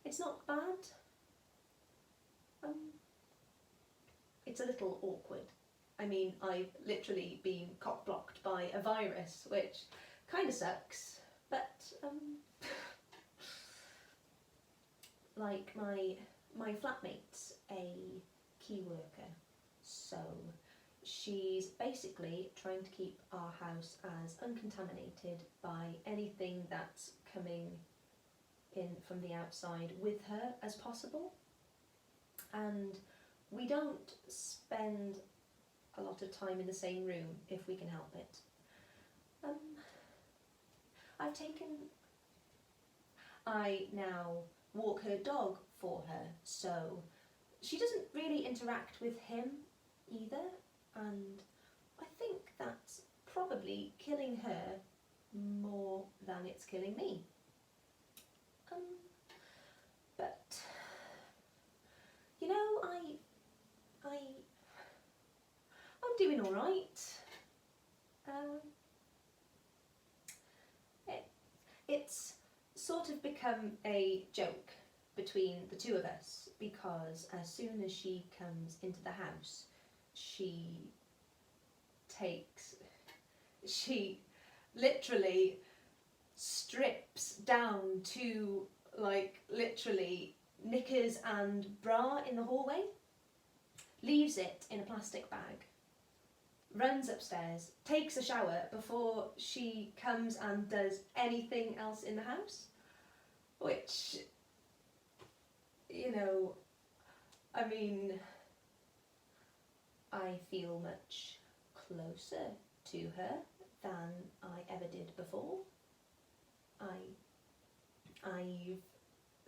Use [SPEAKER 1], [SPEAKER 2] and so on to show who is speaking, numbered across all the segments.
[SPEAKER 1] it's not bad. It's a little awkward. I mean, I've literally been cock-blocked by a virus, which kind of sucks, but like my flatmate's a key worker, so she's basically trying to keep our house as uncontaminated by anything that's coming in from the outside with her as possible. And we don't spend a lot of time in the same room if we can help it. I now walk her dog for her, so she doesn't really interact with him either, and I think that's probably killing her more than it's killing me. But you know, I'm doing all right. It's sort of become a joke between the two of us, because as soon as she comes into the house, she literally strips down to like literally knickers and bra in the hallway, leaves it in a plastic bag, runs upstairs, takes a shower before she comes and does anything else in the house, which, you know, I mean, I feel much closer to her than I ever did before. I've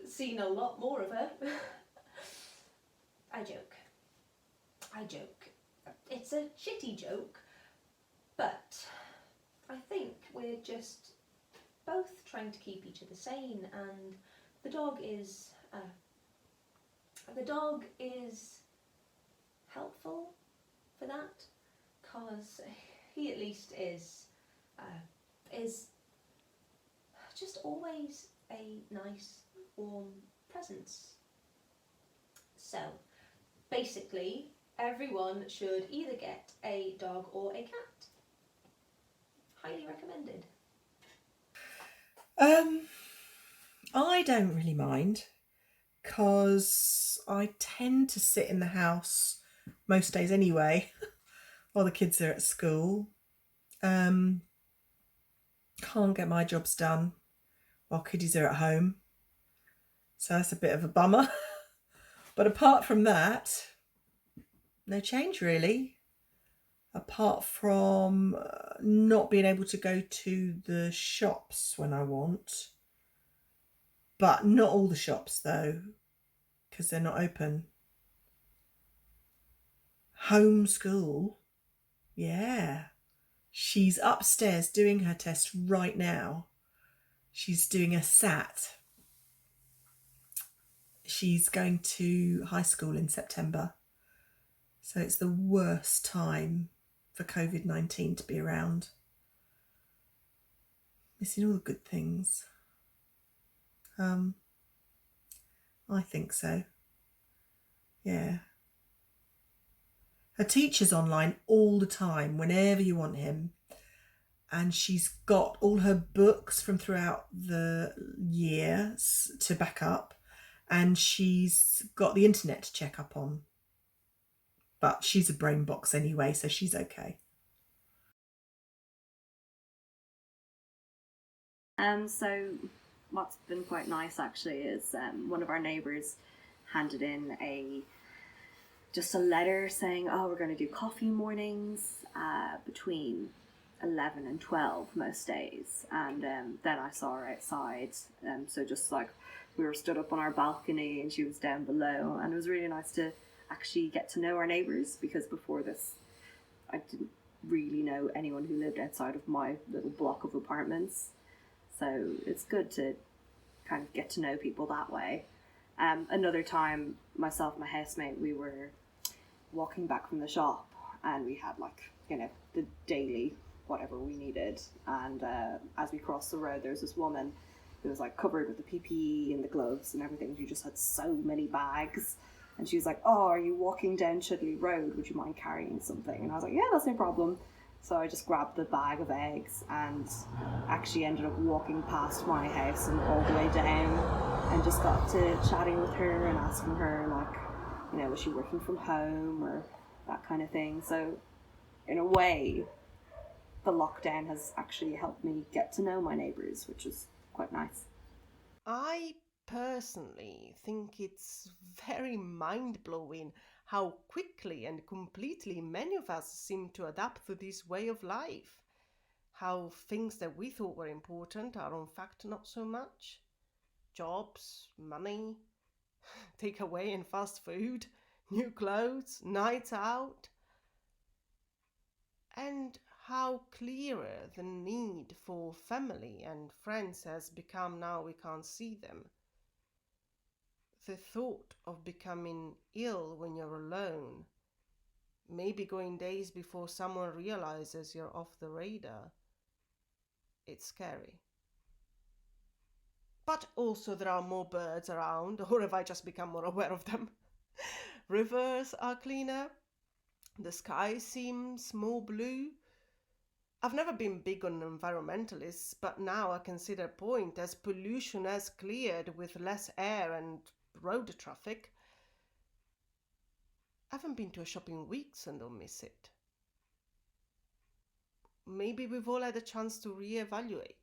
[SPEAKER 1] seen a lot more of her. I joke. It's a shitty joke, but I think we're just both trying to keep each other sane, and the dog is helpful for that, because he at least is just always a nice warm presence. So basically everyone should either get a dog or a cat. Highly recommended.
[SPEAKER 2] I don't really mind, because I tend to sit in the house most days anyway while the kids are at school. Can't get my jobs done while kiddies are at home, so that's a bit of a bummer. But apart from that, no change really, apart from not being able to go to the shops when I want. But not all the shops though, because they're not open. Homeschool, yeah. She's upstairs doing her test right now. She's doing a SAT. She's going to high school in September. So it's the worst time for COVID-19 to be around. Missing all the good things. I think so. Yeah. Her teacher's online all the time, whenever you want him. And she's got all her books from throughout the year to back up. And she's got the internet to check up on. But she's a brain box anyway, so she's okay.
[SPEAKER 3] So what's been quite nice actually is one of our neighbours handed in just a letter saying, oh, we're going to do coffee mornings between 11 and 12 most days. And then I saw her outside, so just like we were stood up on our balcony and she was down below, and it was really nice to actually get to know our neighbours, because before this I didn't really know anyone who lived outside of my little block of apartments. So it's good to kind of get to know people that way. Another time, myself and my housemate, we were walking back from the shop, and we had the daily whatever we needed. And as we crossed the road, there was this woman it was like covered with the PPE and the gloves and everything. She just had so many bags. And she was like, oh, are you walking down Chudley Road? Would you mind carrying something? And I was like, yeah, that's no problem. So I just grabbed the bag of eggs and actually ended up walking past my house and all the way down, and just got to chatting with her and asking her, like, you know, was she working from home or that kind of thing. So in a way, the lockdown has actually helped me get to know my neighbours, which is quite nice.
[SPEAKER 4] I personally think it's very mind-blowing how quickly and completely many of us seem to adapt to this way of life. How things that we thought were important are in fact not so much. Jobs, money, takeaway and fast food, new clothes, nights out. And how clearer the need for family and friends has become now we can't see them. The thought of becoming ill when you're alone, maybe going days before someone realizes you're off the radar, it's scary. But also there are more birds around, or have I just become more aware of them? Rivers are cleaner, the sky seems more blue. I've never been big on environmentalists, but now I can see their point as pollution has cleared with less air and road traffic. I haven't been to a shop in weeks and don't miss it. Maybe we've all had a chance to reevaluate.